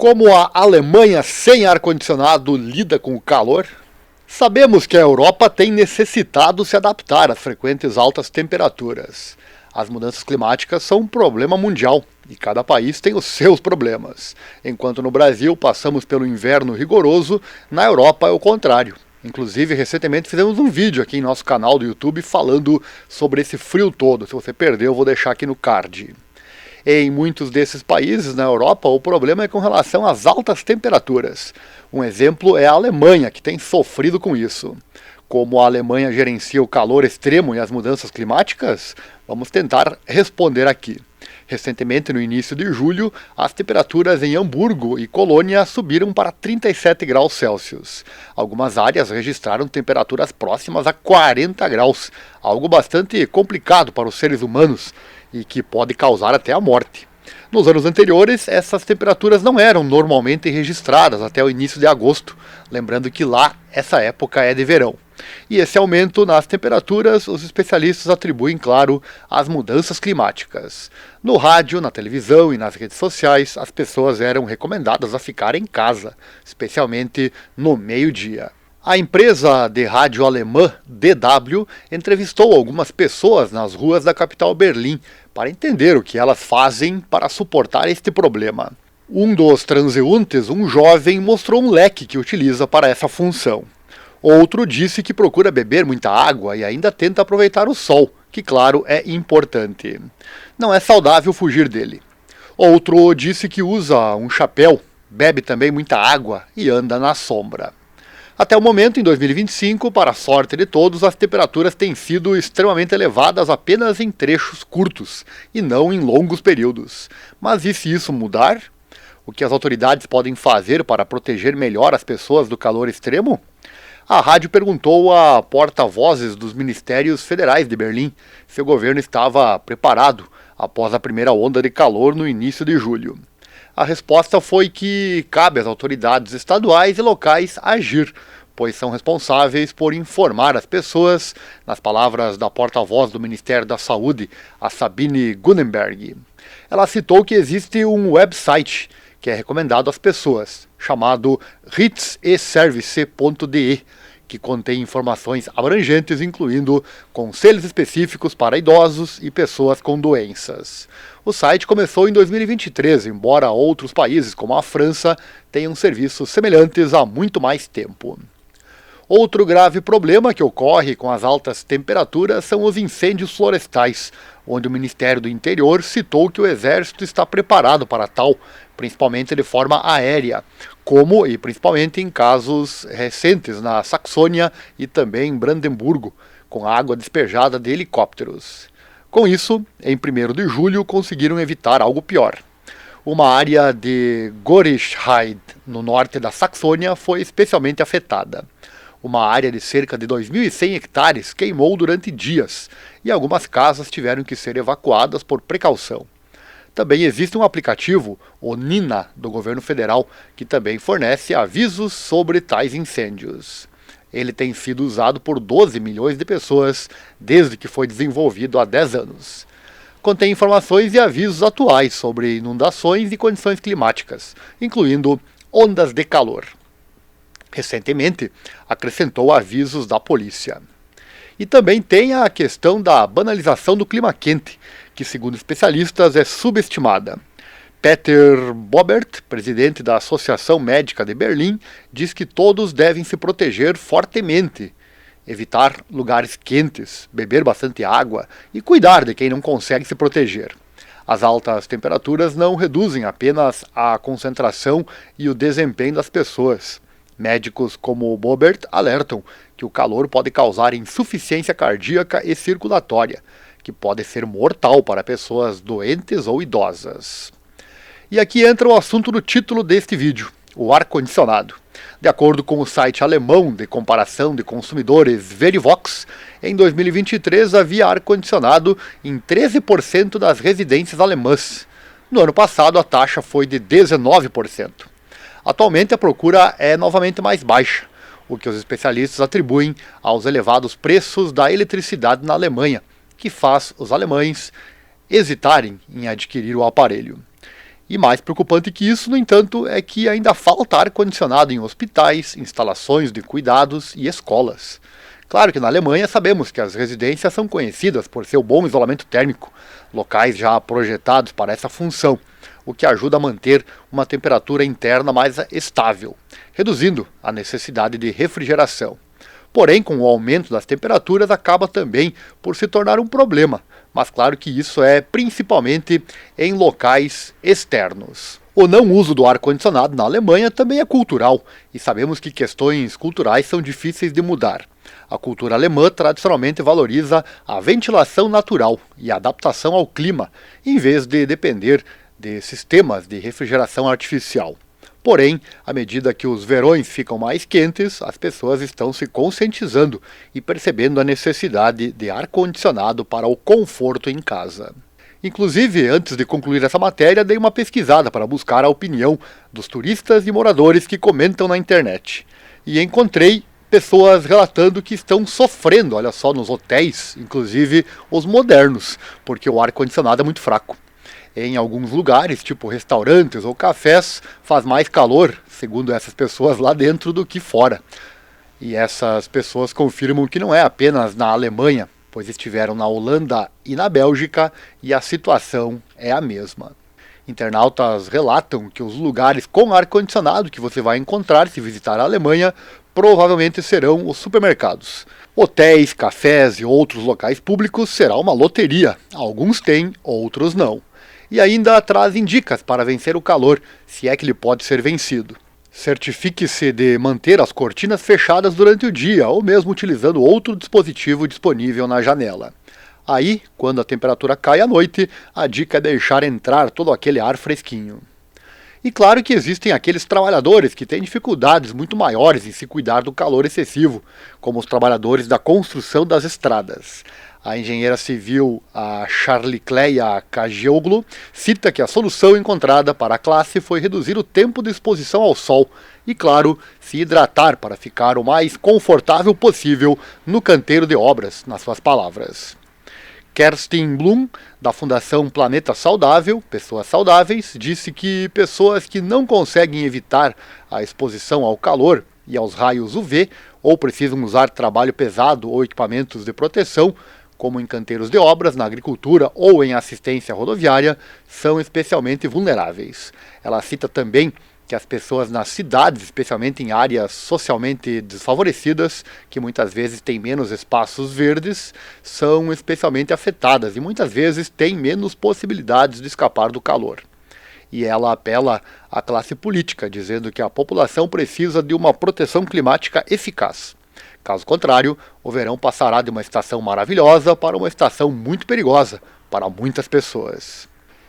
Como a Alemanha sem ar-condicionado lida com o calor? Sabemos que a Europa tem necessitado se adaptar às frequentes altas temperaturas. As mudanças climáticas são um problema mundial e cada país tem os seus problemas. Enquanto no Brasil passamos pelo inverno rigoroso, na Europa é o contrário. Inclusive, recentemente fizemos um vídeo aqui em nosso canal do YouTube falando sobre esse frio todo. Se você perdeu, eu vou deixar aqui no card. Em muitos desses países na Europa, o problema é com relação às altas temperaturas. Um exemplo é a Alemanha, que tem sofrido com isso. Como a Alemanha gerencia o calor extremo e as mudanças climáticas? Vamos tentar responder aqui. Recentemente, no início de julho, as temperaturas em Hamburgo e Colônia subiram para 37 graus Celsius. Algumas áreas registraram temperaturas próximas a 40 graus, algo bastante complicado para os seres humanos e que pode causar até a morte. Nos anos anteriores, essas temperaturas não eram normalmente registradas até o início de agosto, lembrando que lá essa época é de verão. E esse aumento nas temperaturas, os especialistas atribuem, claro, às mudanças climáticas. No rádio, na televisão e nas redes sociais, as pessoas eram recomendadas a ficar em casa, especialmente no meio-dia. A empresa de rádio alemã DW entrevistou algumas pessoas nas ruas da capital Berlim para entender o que elas fazem para suportar este problema. Um dos transeuntes, um jovem, mostrou um leque que utiliza para essa função. Outro disse que procura beber muita água e ainda tenta aproveitar o sol, que claro é importante. Não é saudável fugir dele. Outro disse que usa um chapéu, bebe também muita água e anda na sombra. Até o momento, em 2025, para a sorte de todos, as temperaturas têm sido extremamente elevadas apenas em trechos curtos, e não em longos períodos. Mas e se isso mudar? O que as autoridades podem fazer para proteger melhor as pessoas do calor extremo? A rádio perguntou a porta-vozes dos ministérios federais de Berlim se o governo estava preparado após a primeira onda de calor no início de julho. A resposta foi que cabe às autoridades estaduais e locais agir, pois são responsáveis por informar as pessoas, nas palavras da porta-voz do Ministério da Saúde, a Sabine Gunnenberg. Ela citou que existe um website que é recomendado às pessoas, chamado hitzeservice.de, que contém informações abrangentes, incluindo conselhos específicos para idosos e pessoas com doenças. O site começou em 2023, embora outros países, como a França, tenham serviços semelhantes há muito mais tempo. Outro grave problema que ocorre com as altas temperaturas são os incêndios florestais, onde o Ministério do Interior citou que o Exército está preparado para tal, principalmente de forma aérea, como e principalmente em casos recentes na Saxônia e também em Brandemburgo, com água despejada de helicópteros. Com isso, em 1º de julho, conseguiram evitar algo pior. Uma área de Gorischheide, no norte da Saxônia, foi especialmente afetada. Uma área de cerca de 2.100 hectares queimou durante dias e algumas casas tiveram que ser evacuadas por precaução. Também existe um aplicativo, o Nina, do governo federal, que também fornece avisos sobre tais incêndios. Ele tem sido usado por 12 milhões de pessoas desde que foi desenvolvido há 10 anos. Contém informações e avisos atuais sobre inundações e condições climáticas, incluindo ondas de calor. Recentemente, acrescentou avisos da polícia. E também tem a questão da banalização do clima quente, que, segundo especialistas, é subestimada. Peter Bobert, presidente da Associação Médica de Berlim, diz que todos devem se proteger fortemente, evitar lugares quentes, beber bastante água e cuidar de quem não consegue se proteger. As altas temperaturas não reduzem apenas a concentração e o desempenho das pessoas. Médicos como o Bobert alertam que o calor pode causar insuficiência cardíaca e circulatória, que pode ser mortal para pessoas doentes ou idosas. E aqui entra o assunto do título deste vídeo, o ar-condicionado. De acordo com o site alemão de comparação de consumidores Verivox, em 2023 havia ar-condicionado em 13% das residências alemãs. No ano passado a taxa foi de 19%. Atualmente a procura é novamente mais baixa, o que os especialistas atribuem aos elevados preços da eletricidade na Alemanha, que faz os alemães hesitarem em adquirir o aparelho. E mais preocupante que isso, no entanto, é que ainda falta ar-condicionado em hospitais, instalações de cuidados e escolas. Claro que na Alemanha sabemos que as residências são conhecidas por seu bom isolamento térmico, locais já projetados para essa função, o que ajuda a manter uma temperatura interna mais estável, reduzindo a necessidade de refrigeração. Porém, com o aumento das temperaturas, acaba também por se tornar um problema, mas claro que isso é principalmente em locais externos. O não uso do ar-condicionado na Alemanha também é cultural, e sabemos que questões culturais são difíceis de mudar. A cultura alemã tradicionalmente valoriza a ventilação natural e a adaptação ao clima, em vez de depender de sistemas de refrigeração artificial. Porém, à medida que os verões ficam mais quentes, as pessoas estão se conscientizando e percebendo a necessidade de ar-condicionado para o conforto em casa. Inclusive, antes de concluir essa matéria, dei uma pesquisada para buscar a opinião dos turistas e moradores que comentam na internet. E encontrei pessoas relatando que estão sofrendo, olha só, nos hotéis, inclusive os modernos, porque o ar-condicionado é muito fraco. Em alguns lugares, tipo restaurantes ou cafés, faz mais calor, segundo essas pessoas lá dentro, do que fora. E essas pessoas confirmam que não é apenas na Alemanha, pois estiveram na Holanda e na Bélgica e a situação é a mesma. Internautas relatam que os lugares com ar-condicionado que você vai encontrar se visitar a Alemanha provavelmente serão os supermercados. Hotéis, cafés e outros locais públicos será uma loteria. Alguns têm, outros não. E ainda trazem dicas para vencer o calor, se é que ele pode ser vencido. Certifique-se de manter as cortinas fechadas durante o dia, ou mesmo utilizando outro dispositivo disponível na janela. Aí, quando a temperatura cai à noite, a dica é deixar entrar todo aquele ar fresquinho. E claro que existem aqueles trabalhadores que têm dificuldades muito maiores em se cuidar do calor excessivo, como os trabalhadores da construção das estradas. A engenheira civil, a Charlicleia Cagioglu, cita que a solução encontrada para a classe foi reduzir o tempo de exposição ao sol e, claro, se hidratar para ficar o mais confortável possível no canteiro de obras, nas suas palavras. Kerstin Blum, da Fundação Planeta Saudável, Pessoas Saudáveis, disse que pessoas que não conseguem evitar a exposição ao calor e aos raios UV, ou precisam usar trabalho pesado ou equipamentos de proteção, como em canteiros de obras, na agricultura ou em assistência rodoviária, são especialmente vulneráveis. Ela cita também que as pessoas nas cidades, especialmente em áreas socialmente desfavorecidas, que muitas vezes têm menos espaços verdes, são especialmente afetadas e muitas vezes têm menos possibilidades de escapar do calor. E ela apela à classe política, dizendo que a população precisa de uma proteção climática eficaz. Caso contrário, o verão passará de uma estação maravilhosa para uma estação muito perigosa para muitas pessoas.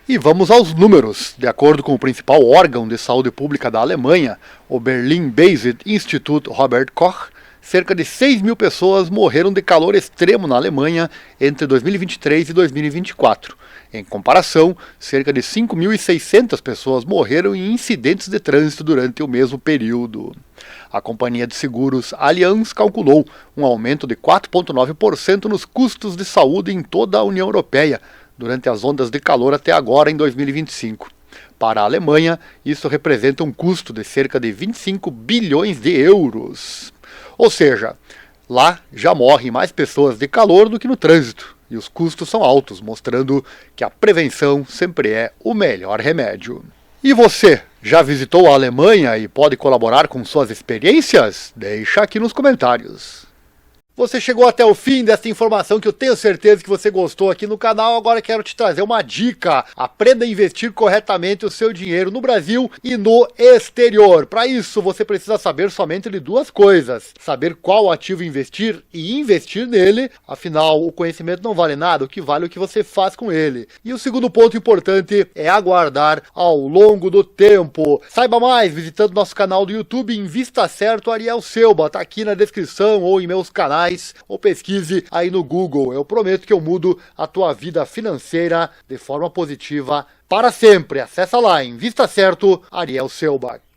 E vamos aos números. De acordo com o principal órgão de saúde pública da Alemanha, o Berlin-based Institut Robert Koch, cerca de 6 mil pessoas morreram de calor extremo na Alemanha entre 2023 e 2024. Em comparação, cerca de 5.600 pessoas morreram em incidentes de trânsito durante o mesmo período. A companhia de seguros Allianz calculou um aumento de 4,9% nos custos de saúde em toda a União Europeia durante as ondas de calor até agora em 2025. Para a Alemanha, isso representa um custo de cerca de 25 bilhões de euros. Ou seja, lá já morrem mais pessoas de calor do que no trânsito, e os custos são altos, mostrando que a prevenção sempre é o melhor remédio. E você, já visitou a Alemanha e pode colaborar com suas experiências? Deixa aqui nos comentários. Você chegou até o fim dessa informação que eu tenho certeza que você gostou aqui no canal. Agora quero te trazer uma dica. Aprenda a investir corretamente o seu dinheiro no Brasil e no exterior. Para isso, você precisa saber somente de duas coisas. Saber qual ativo investir e investir nele. Afinal, o conhecimento não vale nada, o que vale é o que você faz com ele. E o segundo ponto importante é aguardar ao longo do tempo. Saiba mais visitando nosso canal do YouTube Invista Certo Ariel Selba. Tá aqui na descrição ou em meus canais. Ou pesquise aí no Google. Eu prometo que eu mudo a tua vida financeira de forma positiva para sempre. Acessa lá, Invista Certo, Ariel Selbach.